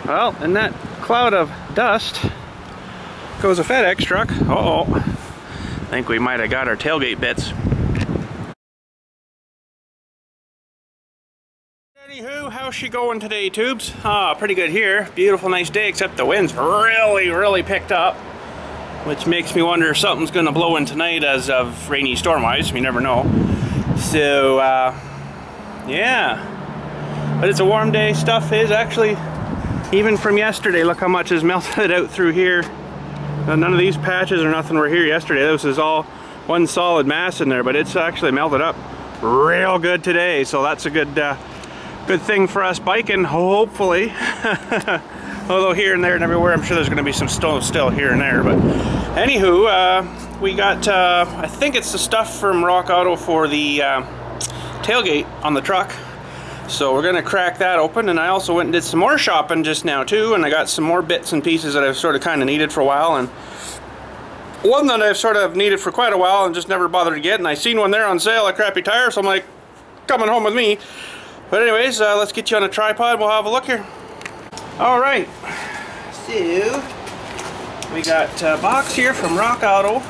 Well, in that cloud of dust goes a FedEx truck. Uh-oh. I think we might have got our tailgate bits. Anywho, how's she going today, tubes? Pretty good here. Beautiful, nice day, except the wind's really picked up, which makes me wonder if something's gonna blow in tonight as of rainy storm-wise. You never know. So, yeah. But it's a warm day. Stuff is actually, even from yesterday, look how much has melted out through here. None of these patches or nothing were here yesterday. This is all one solid mass in there, but it's actually melted up real good today. So that's a good thing for us biking, hopefully. Although here and there and everywhere, I'm sure there's going to be some snow still here and there. But anywho, we got, I think it's the stuff from Rock Auto for the tailgate on the truck. So we're going to crack that open, and I also went and did some more shopping just now too, and I got some more bits and pieces that I've sort of kind of needed for a while, and one that I've sort of needed for quite a while and just never bothered to get, and I seen one there on sale at Crappy Tire, so I'm like, coming home with me. But anyways, let's get you on a tripod, we'll have a look here. Alright, so we got a box here from Rock Auto,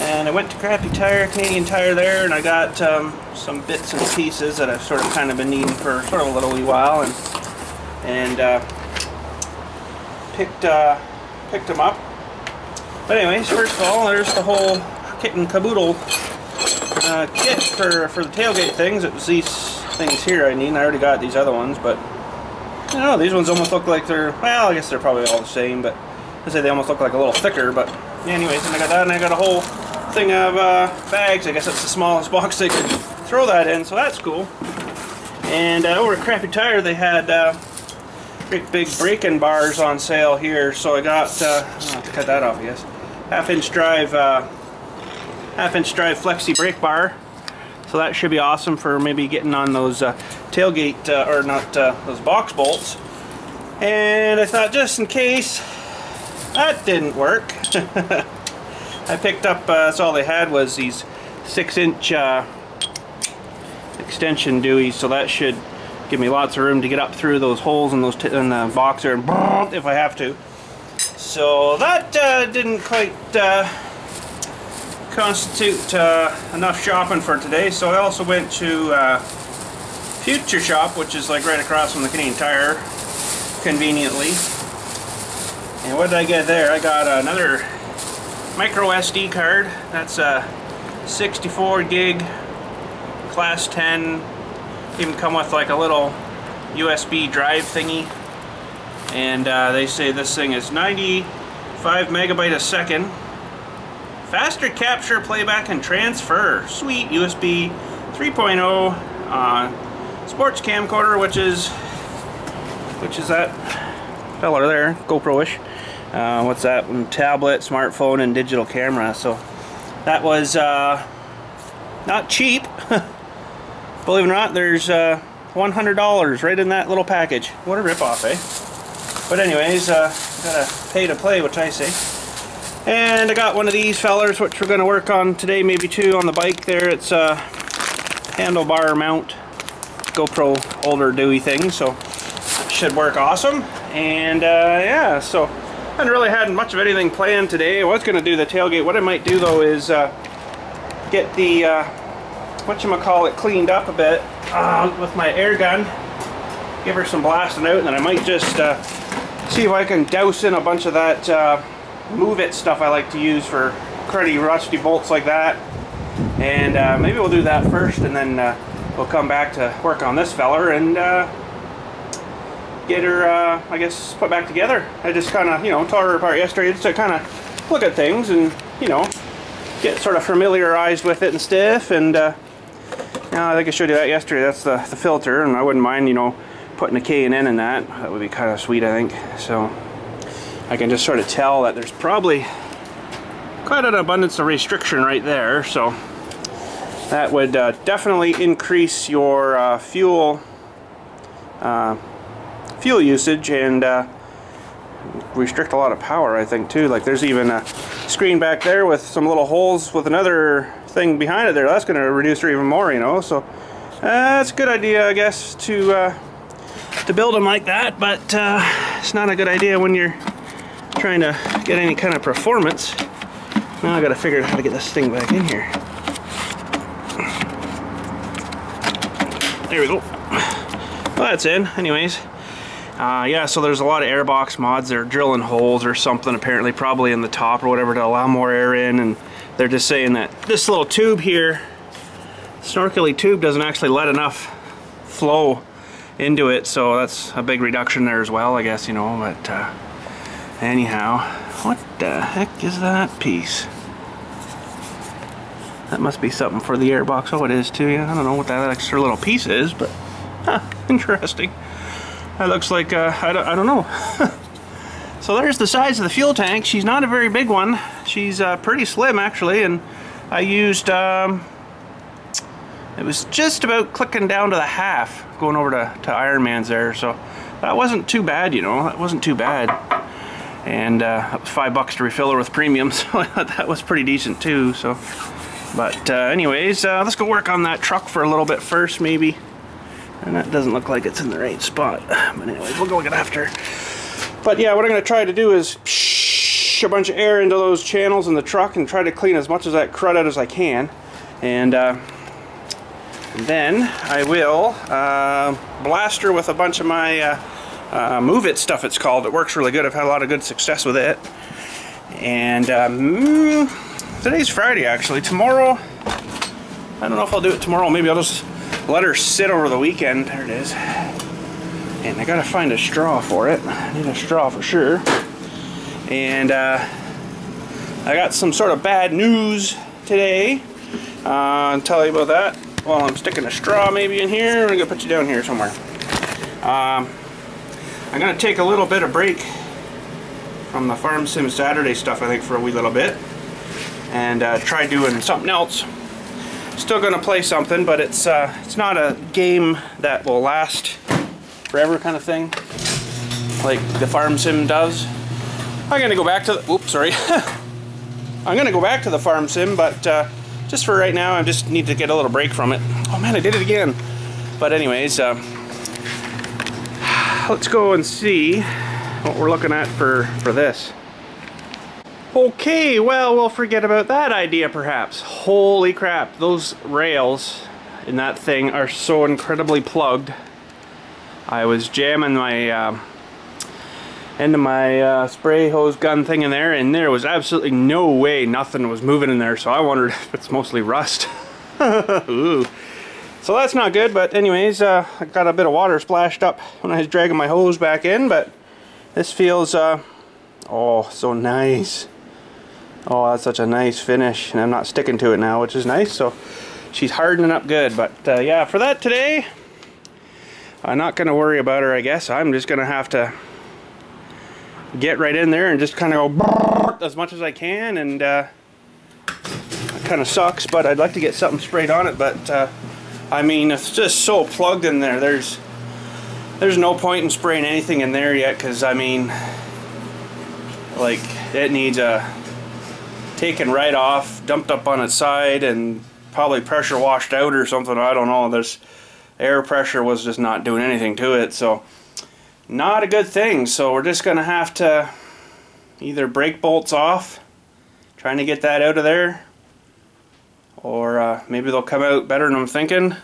and I went to Crappy Tire, Canadian Tire there, and I got some bits and pieces that I've sort of kind of been needing for sort of a little wee while, and picked them up. But anyways, first of all, there's the whole kit and caboodle kit for the tailgate things. It was these things here I need, and I already got these other ones, but I don't know, these ones almost look like they're, well, I guess they're probably all the same, but I'd say they almost look like a little thicker. But anyways, and I got that, and I got a whole thing of bags. I guess that's the smallest box they could throw that in, so that's cool. And over at Crappy Tire, they had great big break-in bars on sale here, so I got, I'll have to cut that off, I guess, half-inch drive flexi brake bar. So that should be awesome for maybe getting on those tailgate, or not, those box bolts. And I thought, just in case that didn't work, I picked up, that's all they had was these 6-inch extension Deweys, so that should give me lots of room to get up through those holes in those in the boxer and if I have to. So that didn't quite constitute enough shopping for today. So I also went to Future Shop, which is like right across from the Canadian Tire, conveniently. And what did I get there? I got another micro SD card. That's a 64 gig class 10. Even come with like a little USB drive thingy, and they say this thing is 95 megabyte a second, faster capture, playback, and transfer. Sweet. USB 3.0 sports camcorder, which is that fella there, GoPro-ish. What's that? Tablet, smartphone, and digital camera. So that was not cheap. Believe it or not, there's $100 right in that little package. What a ripoff, eh? But anyways, gotta pay to play, which I say. And I got one of these fellers, which we're gonna work on today, maybe two on the bike there. It's a handlebar mount, GoPro older Dewey thing, so it should work awesome. And yeah, so I hadn't really had much of anything planned today. I was gonna do the tailgate. What I might do though is get the whatchamacallit cleaned up a bit with my air gun, give her some blasting out, and then I might just see if I can douse in a bunch of that Move It stuff I like to use for cruddy rusty bolts like that, and maybe we'll do that first, and then we'll come back to work on this feller and get her I guess put back together. I just kind of, you know, tore her apart yesterday just to kind of look at things and, you know, get sort of familiarized with it and stuff. And I think I showed you that yesterday. That's the filter, and I wouldn't mind, you know, putting a K&N in that. That would be kind of sweet, I think. So I can just sort of tell that there's probably quite an abundance of restriction right there. So that would definitely increase your fuel usage and restrict a lot of power, I think, too. Like there's even a screen back there with some little holes with another thing behind it there. That's going to reduce her even more, you know. So that's a good idea, I guess, to to build them like that, but it's not a good idea when you're trying to get any kind of performance. Now I gotta figure out how to get this thing back in here. There we go. Well, that's in. Anyways, yeah, so there's a lot of airbox mods. They're drilling holes or something, apparently, probably in the top or whatever, to allow more air in, and they're just saying that this little tube here, snorkely tube, doesn't actually let enough flow into it, so that's a big reduction there as well, I guess, you know. But anyhow, what the heck is that piece? That must be something for the airbox. Oh, it is too. Yeah, I don't know what that extra little piece is, but interesting. That looks like I don't know. So there's the size of the fuel tank. She's not a very big one. She's pretty slim actually, and I used it was just about clicking down to the half going over to Ironman's there, so that wasn't too bad, you know. That wasn't too bad. And that was $5 to refill her with premium, so that was pretty decent too. So, but anyways, let's go work on that truck for a little bit first, maybe. And that doesn't look like it's in the right spot. But anyways, we'll go get after. But yeah, what I'm going to try to do is a bunch of air into those channels in the truck and try to clean as much of that crud out as I can. And then I will blast her with a bunch of my Move It stuff, it's called. It works really good. I've had a lot of good success with it. And today's Friday actually. Tomorrow, I don't know if I'll do it tomorrow. Maybe I'll just let her sit over the weekend. There it is. And I gotta find a straw for it. I need a straw for sure. And I got some sort of bad news today. I'll tell you about that while I'm sticking a straw maybe in here. I'm gonna put you down here somewhere. I'm gonna take a little bit of break from the Farm Sim Saturday stuff, I think, for a wee little bit, and try doing something else. Still gonna play something, but it's not a game that will last forever kind of thing, like the Farm Sim does. I'm gonna go back to the, oops, sorry. I'm gonna go back to the Farm Sim, but just for right now, I just need to get a little break from it. Oh man, I did it again. But anyways, let's go and see what we're looking at for this. Okay, well, we'll forget about that idea perhaps. Holy crap, those rails in that thing are so incredibly plugged. I was jamming my end of my spray hose gun thing in there, and there was absolutely no way nothing was moving in there, so I wondered if it's mostly rust. Ooh. So that's not good, but anyways, I got a bit of water splashed up when I was dragging my hose back in, but this feels, oh, so nice. Oh, that's such a nice finish, and I'm not sticking to it now, which is nice, so she's hardening up good. But yeah, for that today, I'm not going to worry about her, I guess. I'm just going to have to get right in there and just kind of go as much as I can, and it kind of sucks, but I'd like to get something sprayed on it. But I mean, it's just so plugged in there. There's no point in spraying anything in there yet, because I mean, like, it needs a taken right off, dumped up on its side, and probably pressure washed out or something. I don't know. There's air pressure was just not doing anything to it, so not a good thing. So we're just gonna have to either break bolts off, trying to get that out of there, or maybe they'll come out better than I'm thinking.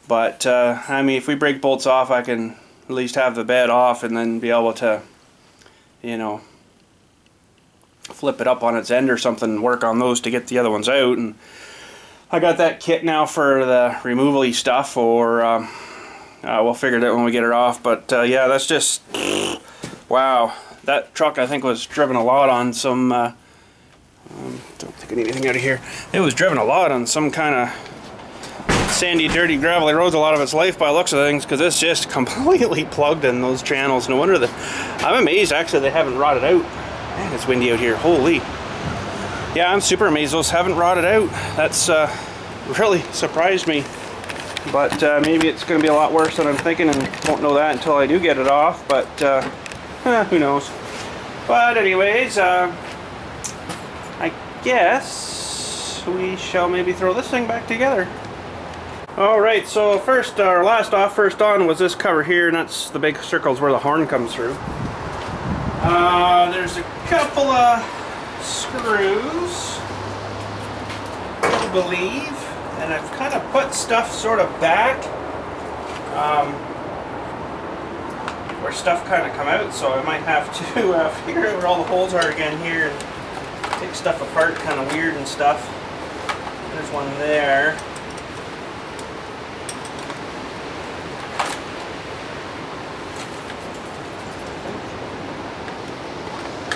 But I mean, if we break bolts off, I can at least have the bed off and then be able to, you know, flip it up on its end or something and work on those to get the other ones out. And I got that kit now for the removal-y stuff, or we'll figure it out when we get it off. But yeah, that's just, wow. That truck, I think, was driven a lot on some, don't think I need anything out of here. It was driven a lot on some kind of sandy, dirty, gravelly roads a lot of its life by the looks of things, because it's just completely plugged in those channels. No wonder that, I'm amazed actually they haven't rotted out. Man, it's windy out here, holy. Yeah, I'm super amazed those haven't rotted out. That's really surprised me. But maybe it's going to be a lot worse than I'm thinking, and won't know that until I do get it off. But who knows. But anyways, I guess we shall maybe throw this thing back together. Alright, so first on was this cover here, and that's the big circles where the horn comes through. There's a couple of screws, I believe, and I've kind of put stuff sort of back where stuff kind of come out, so I might have to figure out where all the holes are again here and take stuff apart kind of weird and stuff. There's one there.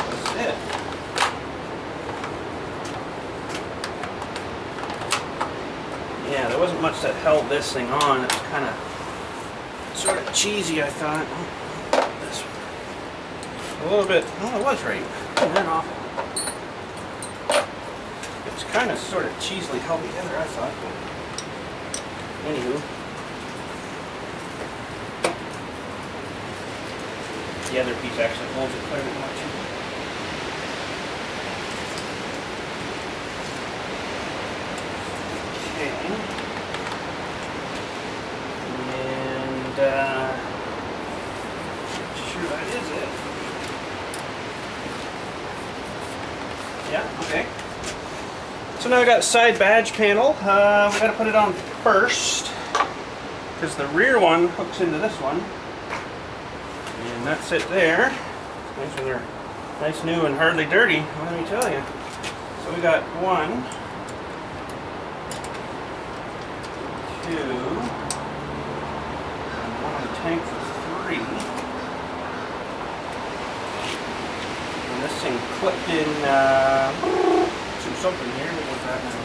That's it. Yeah, there wasn't much that held this thing on. It was kind of sort of cheesy, I thought. This one. A little bit, oh, it was right. And then off. It's kind of sort of cheesily held together, I thought. But anywho. The other piece actually holds it quite a bit more too. Okay. And sure that is it. Yeah, okay. So now I got a side badge panel. We got to put it on first because the rear one hooks into this one, and that's it there. Nice when they're nice, new, and hardly dirty. Let me tell you. So we got 1, 2, and one on the tank for 3. And this thing clipped in. Something here. What was that now?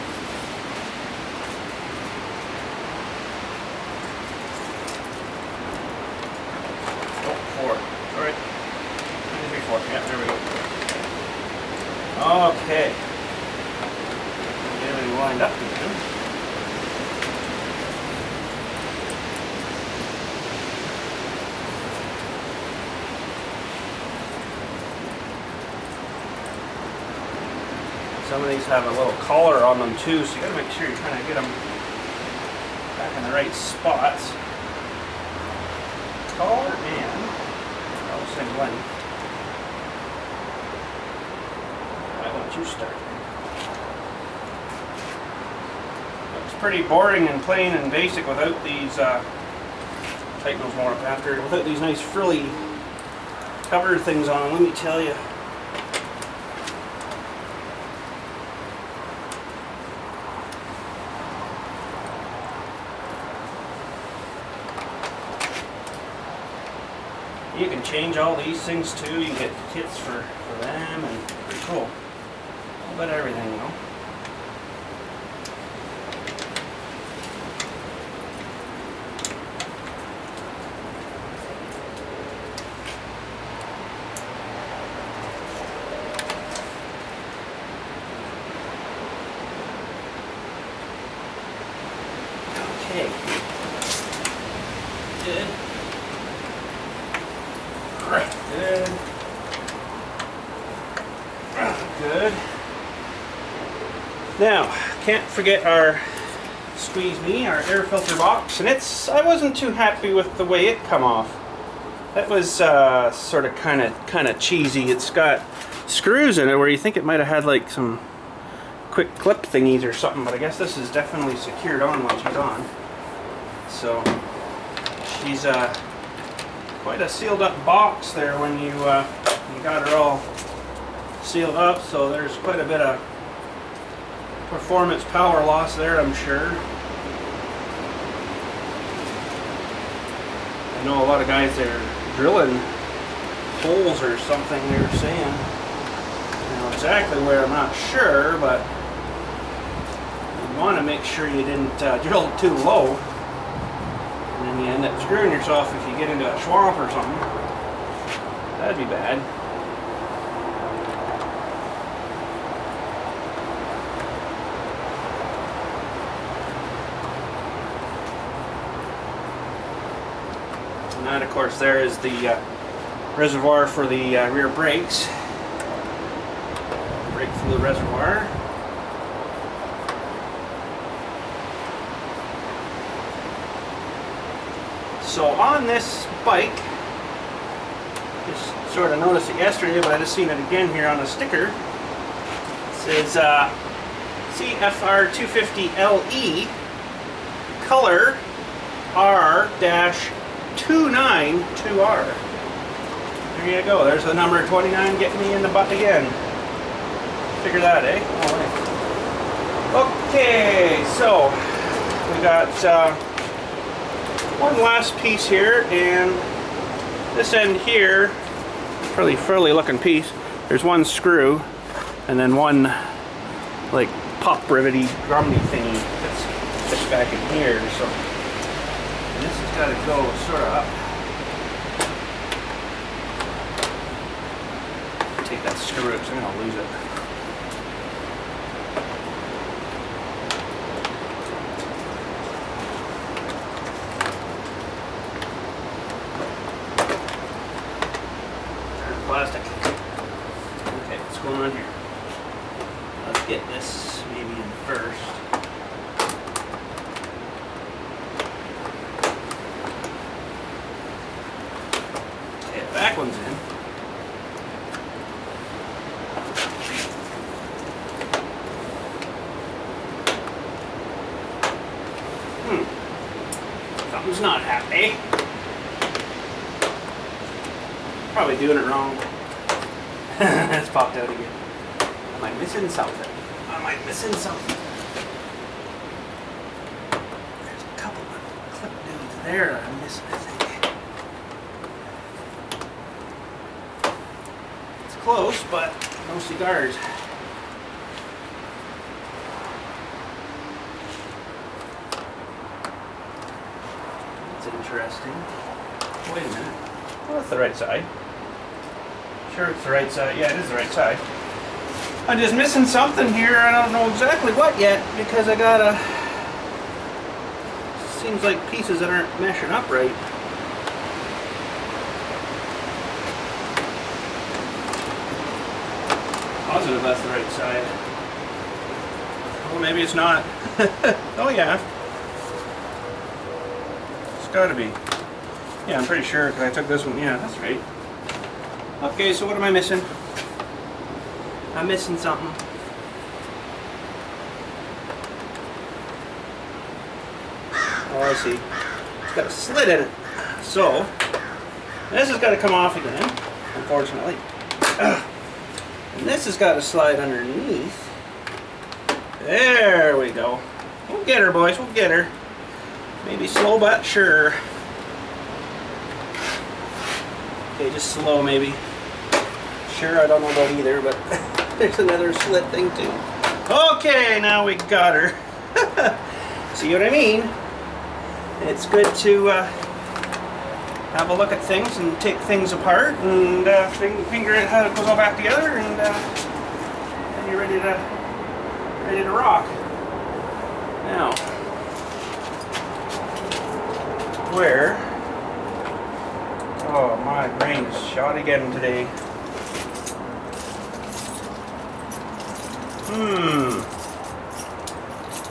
Oh, 4. Alright. 3, 4. Yeah, there we go. Okay. Get it lined up again. Some of these have a little collar on them too, so you gotta make sure you kind of get them back in the right spots. Collar and all the same length. Why don't you start? It's pretty boring and plain and basic without these. Tighten those more up after. Without these nice frilly cover things on. Let me tell you. You can change all these things too. You can get kits for them, and pretty cool. A little bit of everything, you know. Okay. Good. Good. Good. Now, can't forget our squeeze me, our air filter box, and I wasn't too happy with the way it come off. That was sort of kind of cheesy. It's got screws in it where you think it might have had like some quick clip thingies or something, but I guess this is definitely secured on when she's on. So she's quite a sealed up box there when you got her all sealed up, so there's quite a bit of performance power loss there, I'm sure. I know a lot of guys, they're drilling holes or something, they were saying. Now exactly where, I'm not sure, but you want to make sure you didn't drill it too low. And then you end up screwing yourself if you get into a swamp or something. That'd be bad. And that, of course, there is the reservoir for the rear brakes. Brake fluid reservoir. So on this bike, just sort of noticed it yesterday, but I just seen it again here on a sticker. It says CFR250LE, color R-292R. There you go, there's the number 29 getting me in the butt again. Figure that, eh? Oh, okay, so we got one last piece here, and this end here, really frilly looking piece. There's one screw, and then one like pop rivety drummy thingy that's fits back in here. So and this has got to go sort of up. Take that screw because I'm gonna lose it. Plastic. Okay, what's going on here? Let's get this maybe in first. Okay, the back one's in. Something's not happy. Probably doing it wrong. It's popped out again. Am I missing something? Am I missing something? There's a couple of clip dudes there that I'm missing, I think. It's close, but no cigars. That's interesting. Wait a minute. Well, that's the right side. Sure, it's the right side. Yeah, it is the right side. I'm just missing something here. I don't know exactly what yet because I got a. Seems like pieces that aren't meshing up right. Positive that's the right side. Oh, maybe it's not. Oh yeah. It's got to be. Yeah, I'm pretty sure because I took this one. Yeah, that's right. Okay, so what am I missing? I'm missing something. Oh, I see. It's got a slit in it. So, this has got to come off again, unfortunately. And this has got to slide underneath. There we go. We'll get her, boys. We'll get her. Maybe slow but sure. Okay, just slow maybe. Sure, I don't know about either, but there's another slit thing too. Okay, now we got her. See what I mean? It's good to have a look at things and take things apart and figure out how it goes all back together, and you're ready to rock. Now, where? Oh, my brain is shot again today.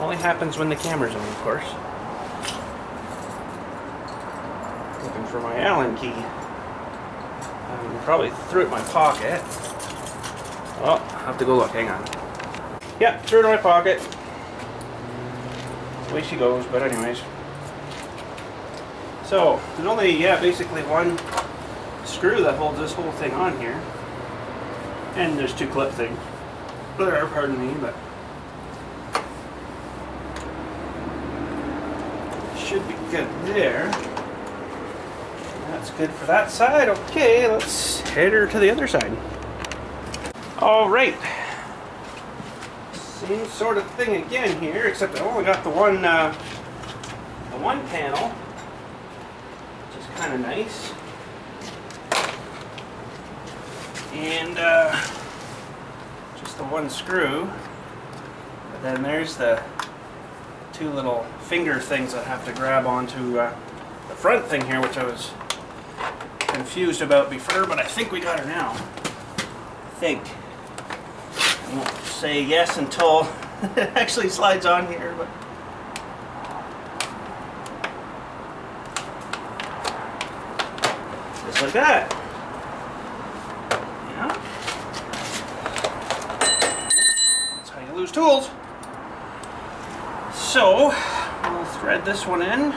Only happens when the camera's on, of course. Looking for my Allen key. I probably threw it in my pocket. Oh, I'll have to go look, hang on. Yeah, threw it in my pocket. That's the way she goes, but anyways. So, there's only, basically one screw that holds this whole thing on here. And there's two clip things. Pardon me, but should be good there. That's good for that side. Okay, let's head her to the other side. Alright. Same sort of thing again here, except I only got the one panel, which is kind of nice. And just the one screw. But then there's the two little finger things that have to grab onto the front thing here, which I was confused about before, but I think we got her now. I think. I won't say yes until it actually slides on here, but like that. Yeah. That's how you lose tools. So, we'll thread this one in.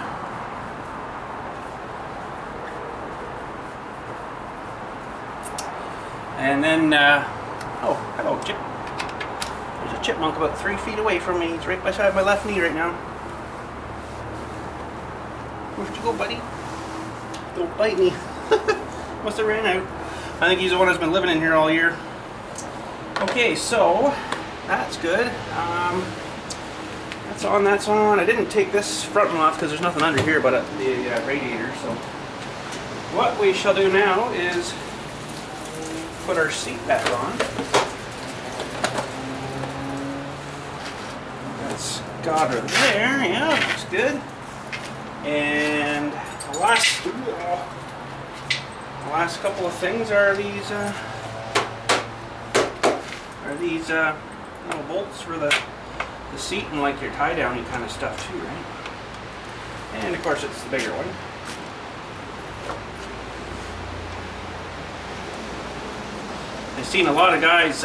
And then, oh, hello, Chip. There's a chipmunk about 3 feet away from me. He's right beside my left knee right now. Where'd you go, buddy? Don't bite me. Must have ran out. I think he's the one that's been living in here all year. Okay, so that's good. That's on, that's on. I didn't take this front one off because there's nothing under here but the radiator. So what we shall do now is put our seat back on. That's got her there. Yeah, looks good. And the last couple of things are these little bolts for the seat and like your tie downy kind of stuff too, right? And of course it's the bigger one. I've seen a lot of guys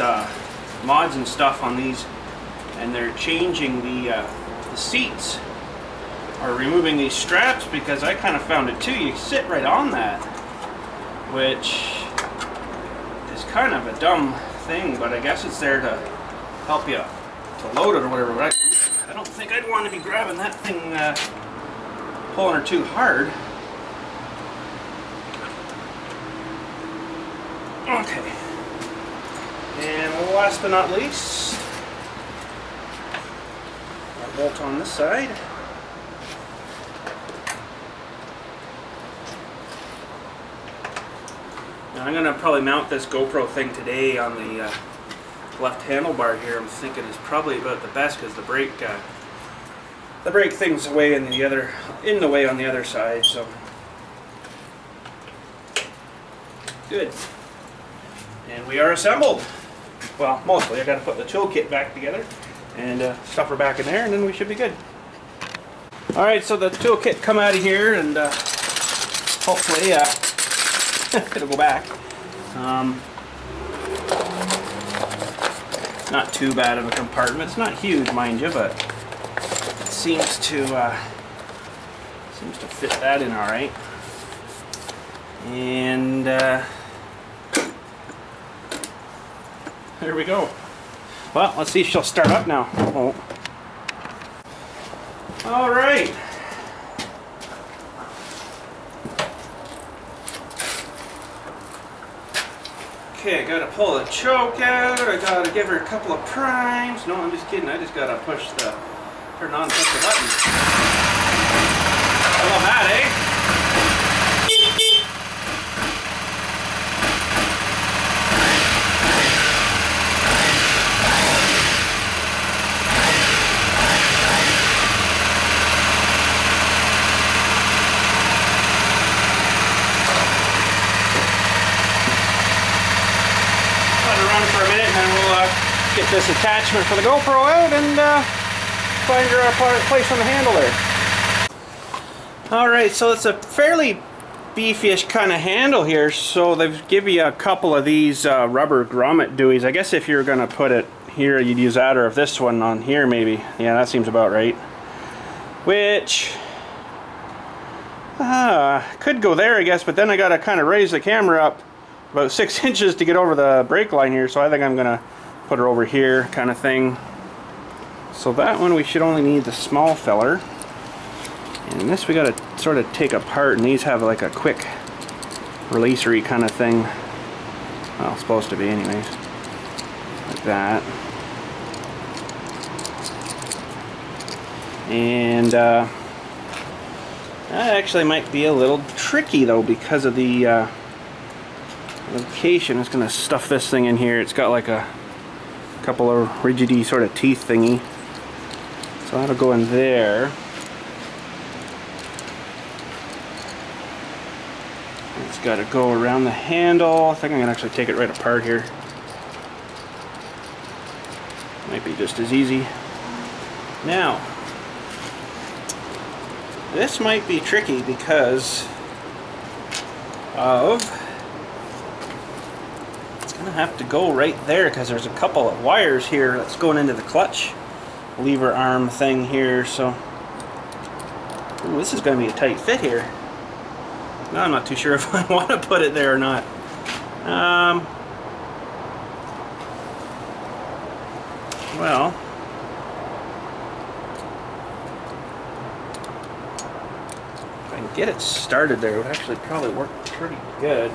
mods and stuff on these, and they're changing the seats or removing these straps, because I kind of found it too. You sit right on that, which is kind of a dumb thing, but I guess it's there to help you to load it or whatever. But I don't think I'd want to be grabbing that thing, pulling her too hard. Okay. And last but not least, our bolt on this side. Now I'm going to probably mount this GoPro thing today on the left handlebar here. I'm thinking it's probably about the best because the brake thing's away in the way on the other side. So good. And we are assembled. Well, mostly. I got to put the tool kit back together and stuff her back in there, and then we should be good. All right, so the tool kit come out of here, and hopefully it'll go back. Not too bad of a compartment. It's not huge, mind you, but it seems to fit that in all right. And there we go. Well, let's see if she'll start up now. Oh. All right. Okay, I gotta pull the choke out. I gotta give her a couple of primes. No, I'm just kidding. I just gotta turn on and push the button. I love that, eh? Get this attachment for the GoPro out and find her place on the handle there. Alright, so it's a fairly beefy-ish kind of handle here, so they've given you a couple of these rubber grommet dewies. I guess if you're going to put it here, you'd use that, or if this one on here maybe. Yeah, that seems about right. Which could go there, I guess, but then I got to kind of raise the camera up about 6 inches to get over the brake line here, so I think I'm going to put her over here kind of thing. So that one we should only need the small feller, and this we got to sort of take apart, and these have like a quick releasery kind of thing. Well, it's supposed to be anyways, like that. And that actually might be a little tricky though, because of the location. It's gonna stuff this thing in here. It's got like a couple of rigidy sort of teeth thingy, so that'll go in there. It's got to go around the handle. I think I'm gonna actually take it right apart here. Might be just as easy. Now this might be tricky because of, it's gonna have to go right there because there's a couple of wires here that's going into the clutch lever arm thing here. So ooh, this is gonna be a tight fit here. Now I'm not too sure if I want to put it there or not. Well, if I can get it started there, it would actually probably work pretty good.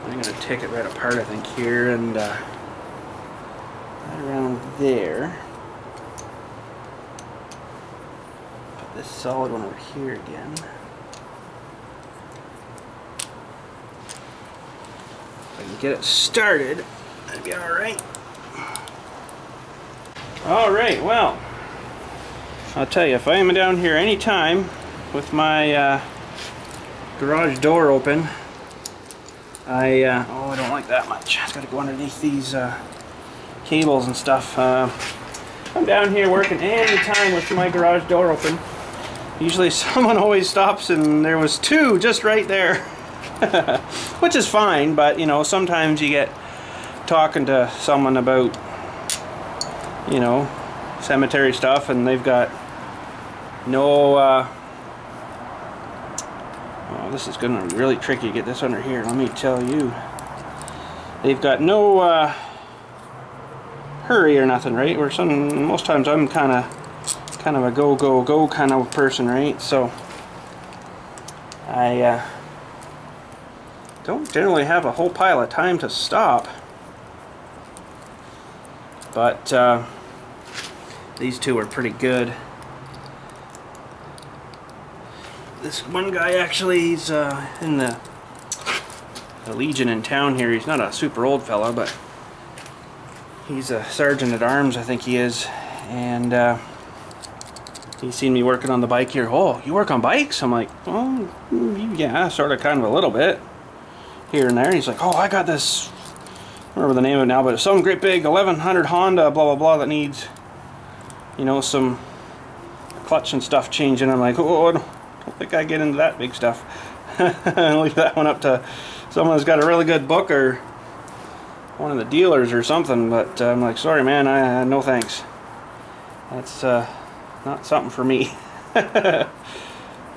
I'm going to take it right apart, I think, here, and right around there. Put this solid one over here again. If I can get it started, that'd be alright. Alright, well, I'll tell you, if I am down here anytime with my garage door open, oh, I don't like that much. It's got to go underneath these cables and stuff. I'm down here working anytime with my garage door open. Usually someone always stops, and there was two just right there. Which is fine, but you know, sometimes you get talking to someone about, you know, cemetery stuff, and they've got no oh, this is gonna be really tricky to get this under here, let me tell you. They've got no hurry or nothing, right? Where most times I'm kind of a go kind of person, right? So I don't generally have a whole pile of time to stop, but these two are pretty good. This one guy actually, he's in the Legion in town here. He's not a super old fella, but he's a sergeant at arms, I think he is, and he's seen me working on the bike here. Oh, you work on bikes? I'm like, oh, yeah, sort of, kind of a little bit here and there. He's like, oh, I got this, I don't remember the name of it now, but it's some great big 1100 Honda blah blah blah that needs, you know, some clutch and stuff changing. I'm like, oh, I don't think I get into that big stuff. I'll leave that one up to someone who's got a really good book or one of the dealers or something. But I'm like, sorry man, no thanks, that's not something for me.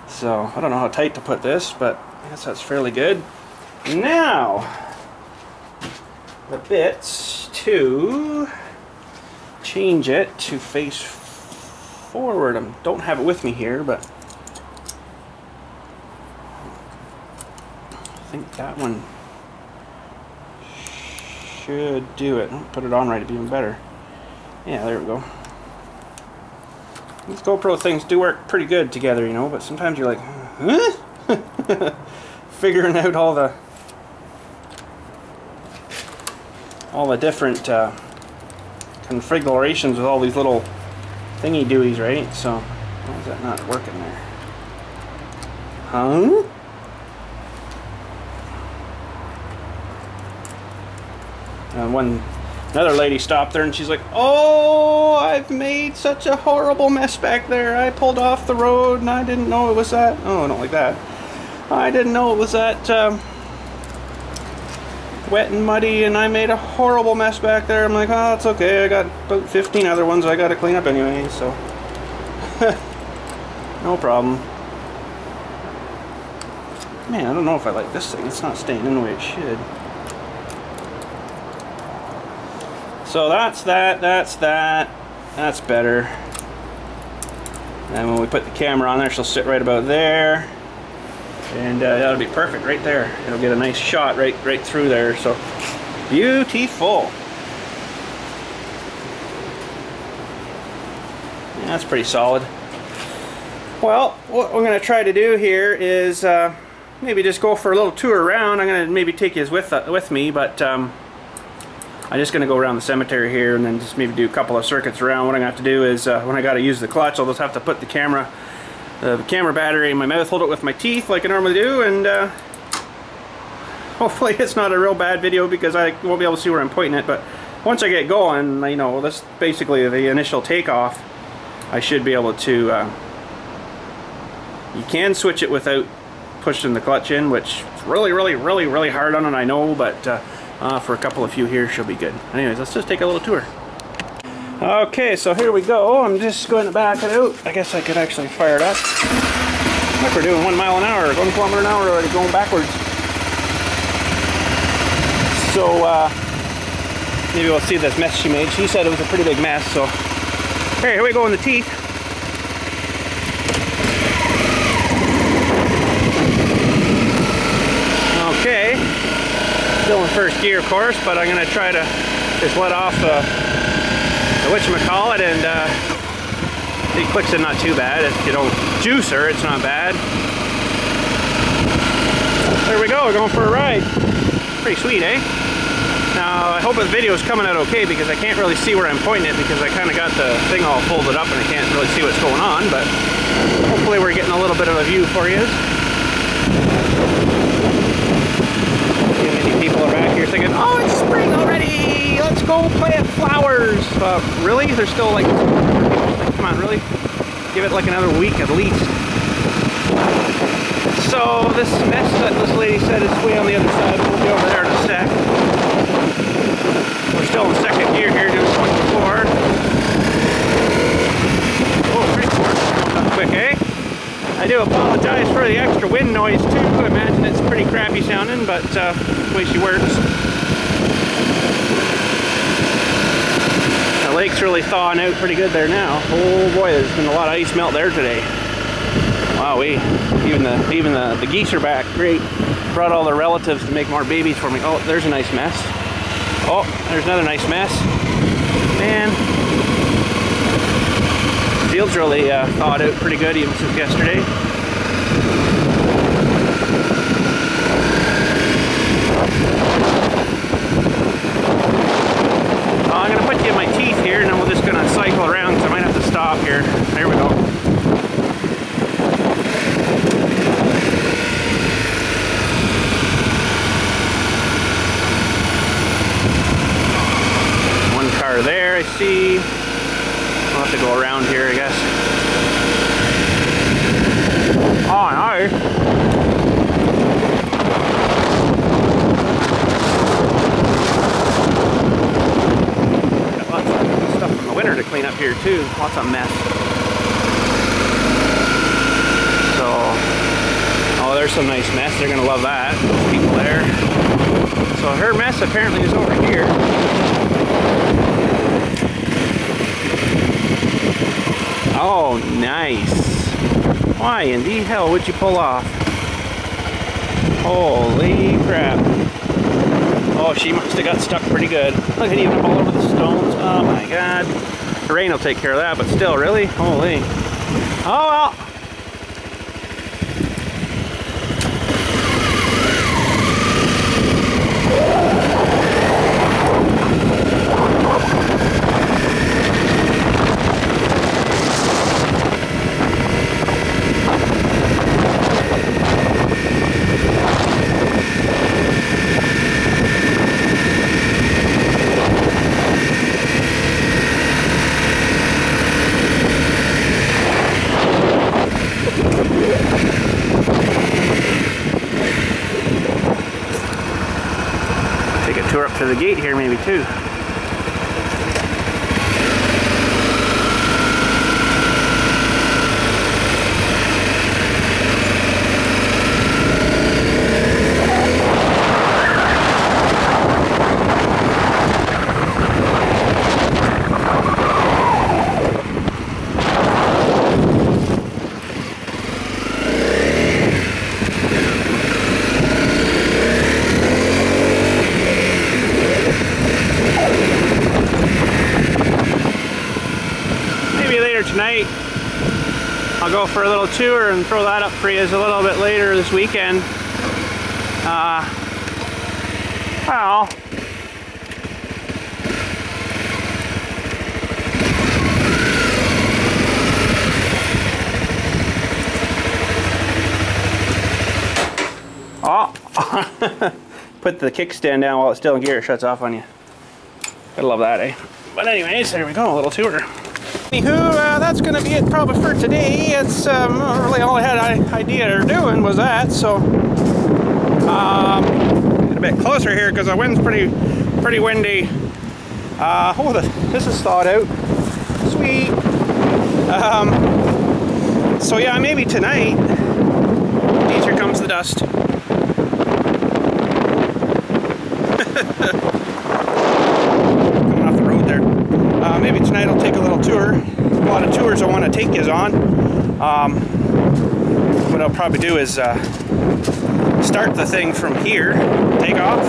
So I don't know how tight to put this, but I guess that's fairly good. Now the bits to change it to face forward. I don't have it with me here, but I think that one should do it. I'll put it on right, it'd be even better. Yeah, there we go. These GoPro things do work pretty good together, you know, but sometimes you're like, huh? Figuring out all the different configurations with all these little thingy doies, right? So why is that not working there? Huh? And another lady stopped there and she's like, oh, I've made such a horrible mess back there. I pulled off the road and I didn't know it was that. Oh, I don't like that. I didn't know it was that wet and muddy, and I made a horrible mess back there. I'm like, oh, it's okay. I got about 15 other ones I got to clean up anyway, so no problem. Man, I don't know if I like this thing. It's not staying in the way it should. So that's that. That's better. And when we put the camera on there, she'll sit right about there. And that'll be perfect right there. It'll get a nice shot right through there. So beautiful. Yeah, that's pretty solid. Well, what we're going to try to do here is maybe just go for a little tour around. I'm going to maybe take you with me, but I'm just going to go around the cemetery here and then just maybe do a couple of circuits around. What I'm going to have to do is when I got to use the clutch, I'll just have to put the camera battery in my mouth, hold it with my teeth like I normally do, and hopefully it's not a real bad video because I won't be able to see where I'm pointing it. But once I get going, you know, that's basically the initial takeoff. I should be able to you can switch it without pushing the clutch in, which is really hard on it, I know, but for a couple of few here, she'll be good. Anyways, let's just take a little tour. Okay, so here we go. I'm just going to back it out. I guess I could actually fire it up. Look, we're doing 1 mile an hour, 1 kilometer an hour already, going backwards. So, maybe we'll see this mess she made. She said it was a pretty big mess, so. Here we go in the teeth. Okay. Still in first gear, of course, but I'm going to try to just let off the whatchamacallit, and it clicks in not too bad. If you don't juice her, it's not bad. There we go, we're going for a ride. Pretty sweet, eh? Now, I hope the video is coming out okay, because I can't really see where I'm pointing it, because I kind of got the thing all folded up and I can't really see what's going on, but hopefully we're getting a little bit of a view for you. Many people are back here thinking, oh, it's spring already! Let's go plant flowers! Really? There's still like, come on, really? Give it like another week at least. So this mess that this lady said is way on the other side. We'll be over there in a sec. We're still in second gear here, doing 24. Oh, pretty quick, eh? I do apologize for the extra wind noise too. I imagine it's pretty crappy sounding, but the way she works. The lake's really thawing out pretty good there now. Oh boy, there's been a lot of ice melt there today. Wow, even the geese are back. Great. Brought all their relatives to make more babies for me. Oh, there's a nice mess. Oh, there's another nice mess. Man. The field's really thawed out pretty good even since yesterday. I'm going to put you in my teeth here, and then we're just going to cycle around, so I might have to stop here. There we go. One car there, I see. I'll have to go around here, I guess. Oh, no. Winter to clean up here too. Lots of mess. So, oh, there's some nice mess. They're gonna love that. Those people there. So her mess apparently is over here. Oh, nice. Why in the hell would you pull off? Holy crap. Oh, she must have got stuck pretty good. Look at even all over the stones. Oh my god. The rain will take care of that, but still, really? Holy. Oh well. Up to the gate here maybe too. Tonight I'll go for a little tour and throw that up for you a little bit later this weekend. Well, oh, put the kickstand down while it's still in gear, it shuts off on you. Gotta love that, eh? But anyways, there we go, a little tour. Anywho, that's going to be it probably for today. It's really all I had an idea of doing was that, so get a bit closer here because the wind's pretty windy. This is thawed out. Sweet. So yeah, maybe tonight. Geez, here comes the dust. Coming off the road there. Maybe tonight I'll take a little tour. A lot of tours I want to take you on. What I'll probably do is start the thing from here, take off,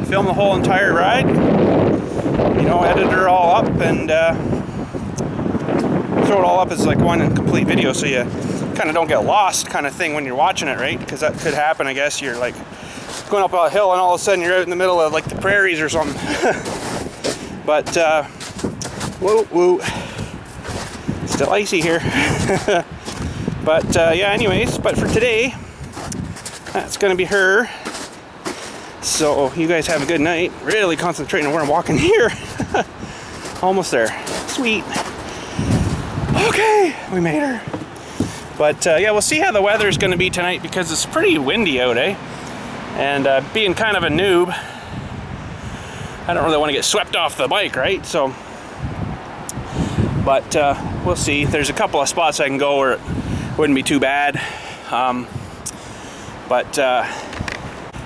film the whole entire ride, you know, edit it all up, and throw it all up as like one complete video, so you kind of don't get lost kind of thing when you're watching it, right? Because that could happen, I guess. You're like going up a hill and all of a sudden you're out in the middle of like the prairies or something. But whoa, still icy here. But yeah, anyways, but for today, that's gonna be her. So you guys have a good night. Really concentrating on where I'm walking here. Almost there. Sweet. Okay, we made her. But yeah, we'll see how the weather's gonna be tonight because it's pretty windy out, eh? And being kind of a noob, I don't really want to get swept off the bike, right? So, but we'll see. There's a couple of spots I can go where it wouldn't be too bad. But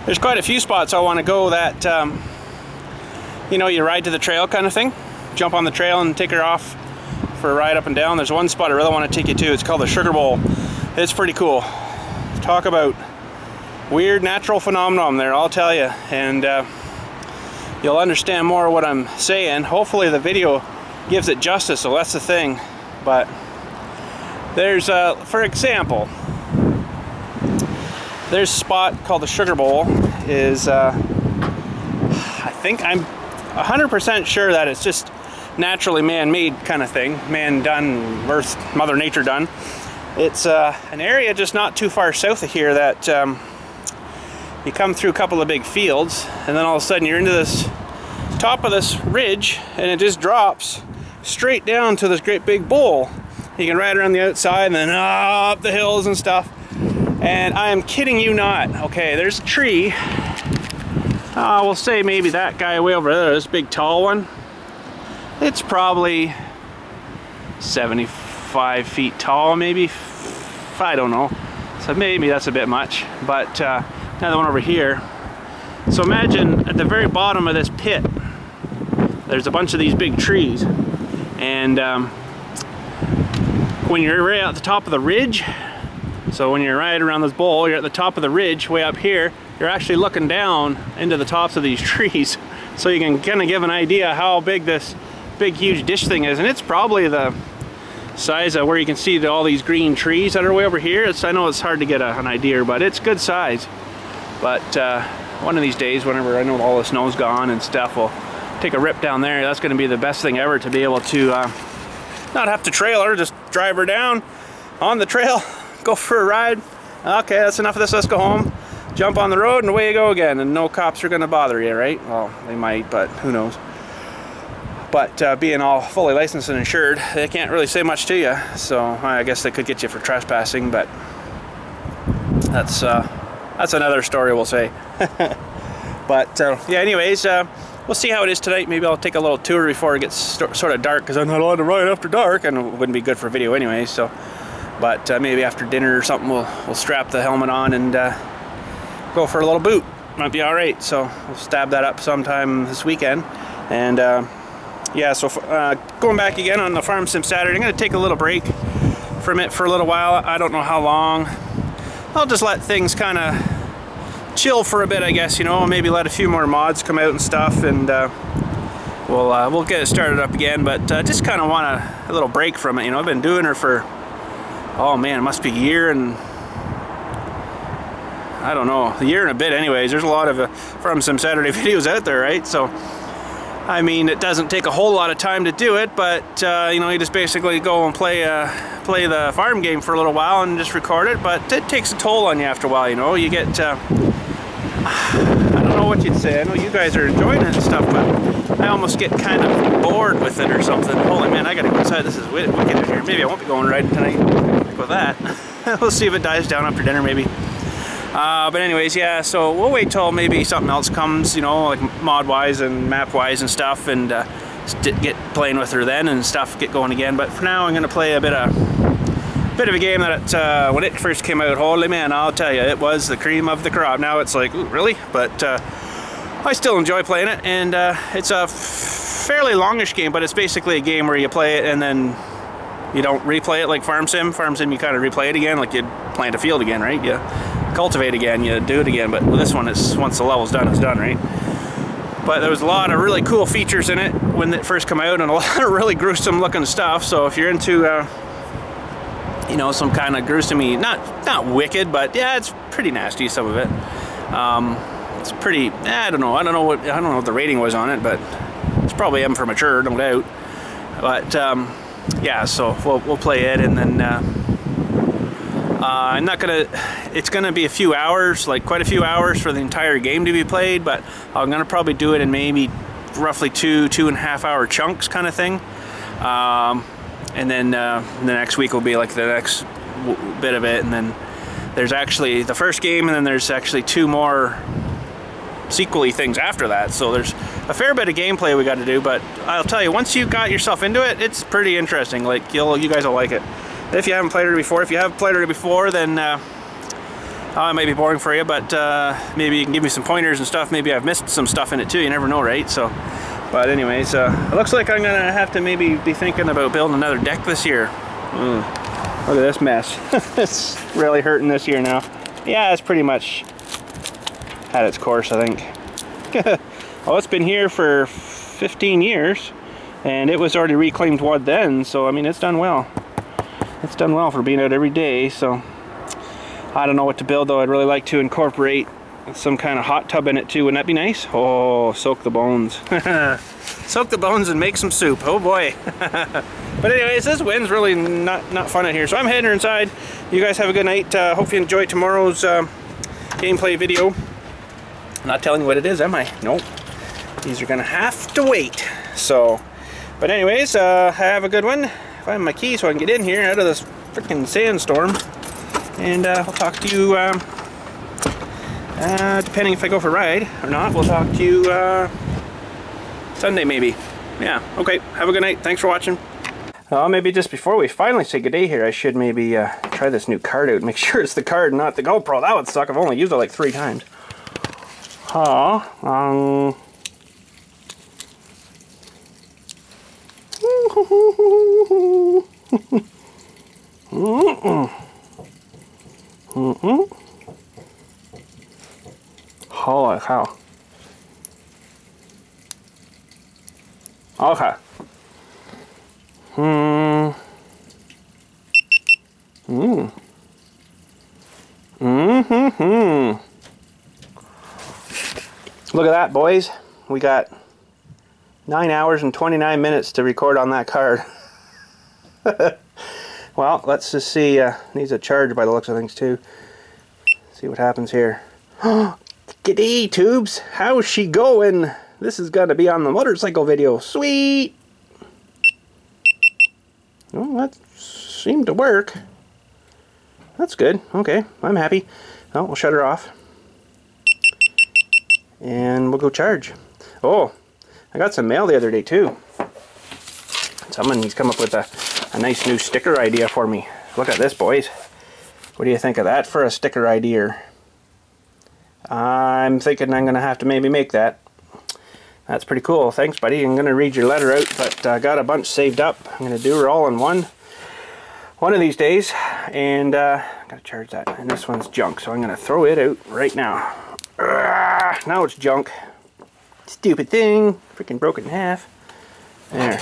there's quite a few spots I want to go that, you know, you ride to the trail kind of thing. Jump on the trail and take her off for a ride up and down. There's one spot I really want to take you to. It's called the Sugar Bowl. It's pretty cool. Talk about weird natural phenomenon there, I'll tell you. And you'll understand more of what I'm saying. Hopefully the video gives it justice, so that's the thing. But there's, for example, there's a spot called the Sugar Bowl. Is I think I'm 100% sure that it's just naturally man-made kind of thing, man done, Earth, Mother Nature done. It's an area just not too far south of here that you come through a couple of big fields, and then all of a sudden you're into this top of this ridge, and it just drops straight down to this great big bowl. You can ride around the outside and then up the hills and stuff. And I am kidding you not. Okay, there's a tree. We'll say maybe that guy way over there, this big tall one. It's probably 75 feet tall, maybe. I don't know. So maybe that's a bit much. But now the one over here. So imagine at the very bottom of this pit, there's a bunch of these big trees. And when you're right at the top of the ridge, so when you're right around this bowl, you're at the top of the ridge way up here, you're actually looking down into the tops of these trees. So you can kind of give an idea how big this big huge dish thing is. And it's probably the size of where you can see all these green trees that are way over here. I know it's hard to get an idea, but it's good size. But one of these days, whenever I know all the snow's gone and stuff, we'll take a rip down there. That's going to be the best thing ever, to be able to not have to trail her, just drive her down on the trail, go for a ride. Okay, that's enough of this, let's go home. Jump on the road and away you go again, and no cops are going to bother you, right? Well, they might, but who knows. But being all fully licensed and insured, they can't really say much to you. So I guess they could get you for trespassing, but that's another story, we'll say. But yeah, anyways, we'll see how it is tonight. Maybe I'll take a little tour before it gets sort of dark, because I'm not allowed to ride after dark, and it wouldn't be good for video anyway. So, but maybe after dinner or something, we'll strap the helmet on and go for a little boot. Might be all right. So we'll stab that up sometime this weekend. And yeah, so going back again on the Farm Sim Saturday, I'm going to take a little break from it for a little while. I don't know how long. I'll just let things kind of chill for a bit, I guess, you know, maybe let a few more mods come out and stuff, and we'll get it started up again. But just kind of want a little break from it, you know. I've been doing her for, oh man, it must be a year and I don't know, a year and a bit anyways. There's a lot of Farm Sim Saturday videos out there, right? So I mean, it doesn't take a whole lot of time to do it, but you know, you just basically go and play the farm game for a little while and just record it. But it takes a toll on you after a while, you know. You get I don't know what you'd say. I know you guys are enjoying it and stuff, but I almost get kind of bored with it or something. Holy man, I gotta go inside. This is wicked in here. Maybe I won't be going riding tonight. Like with that. We'll see if it dies down after dinner, maybe. But anyways, yeah, so we'll wait till maybe something else comes, you know, like mod-wise and map-wise and stuff, and get playing with her then and stuff, get going again. But for now, I'm gonna play a bit of a game that when it first came out, holy man, I'll tell you, it was the cream of the crop. Now it's like, ooh, really? But I still enjoy playing it, and it's a fairly longish game, but it's basically a game where you play it and then you don't replay it like Farm Sim. Farm Sim, you kind of replay it again, like you'd plant a field again, right? You cultivate again, you do it again, but with this one, it's once the level's done, it's done, right? But there was a lot of really cool features in it when it first came out, and a lot of really gruesome looking stuff. So if you're into you know, some kind of gruesome-y, not wicked, but yeah, it's pretty nasty, some of it. It's pretty, I don't know what the rating was on it, but it's probably M for mature, no doubt. But yeah, so we'll play it, and then I'm not gonna, it's gonna be a few hours, like quite a few hours for the entire game to be played, but I'm gonna probably do it in maybe roughly 2.5 hour chunks kind of thing. And then the next week will be like the next bit of it, and then there's actually the first game, and then there's actually 2 more sequel-y things after that. So there's a fair bit of gameplay we got to do, but I'll tell you, once you got yourself into it, it's pretty interesting. Like you guys will like it if you haven't played it before. If you have played it before, then it might be boring for you, but maybe you can give me some pointers and stuff. Maybe I've missed some stuff in it too. You never know, right? So. But anyways, it looks like I'm gonna have to maybe be thinking about building another deck this year. Look at this mess. It's really hurting this year now. Yeah, it's pretty much had its course, I think. Well, it's been here for 15 years, and it was already reclaimed wood then, so I mean, it's done well. It's done well for being out every day, so I don't know what to build, though. I'd really like to incorporate some kind of hot tub in it too. Wouldn't that be nice? Oh, soak the bones. Soak the bones and make some soup. Oh boy. But anyways, this wind's really not fun in here, so I'm heading inside. You guys have a good night. Hope you enjoyed tomorrow's gameplay video. I'm not telling you what it is, am I? Nope. These are gonna have to wait. So, but anyways, have a good one. Find my key so I can get in here out of this freaking sandstorm, and I'll talk to you depending if I go for a ride or not. We'll talk to you Sunday maybe. Yeah, okay, have a good night. Thanks for watching. Maybe just before we finally say good day here, I should maybe try this new card out. Make sure it's the card, not the GoPro. That would suck. I've only used it like 3 times. Holy cow. Okay. Look at that, boys. We got 9 hours and 29 minutes to record on that card. Well, let's just see. Needs a charge by the looks of things too. See what happens here. G'day, tubes. How's she going? This is gonna be on the motorcycle video. Sweet. Well, that seemed to work. That's good. Okay, I'm happy. Well, we'll shut her off, and we'll go charge. Oh, I got some mail the other day too. Someone's come up with a nice new sticker idea for me. Look at this, boys. What do you think of that for a sticker idea? I'm thinking I'm gonna have to maybe make that. That's pretty cool. Thanks, buddy. I'm gonna read your letter out, but I got a bunch saved up. I'm gonna do her all in one of these days, and gotta charge that. And this one's junk, so I'm gonna throw it out right now. Now it's junk. Stupid thing. Freaking broke it in half. There.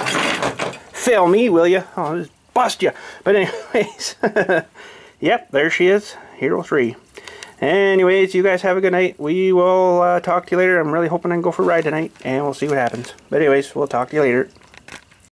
Fail me, will you? Oh, I'll just bust you. But anyways, yep, there she is. Hero 3. Anyways, you guys have a good night. We will talk to you later. I'm really hoping I can go for a ride tonight, and we'll see what happens. But anyways, we'll talk to you later.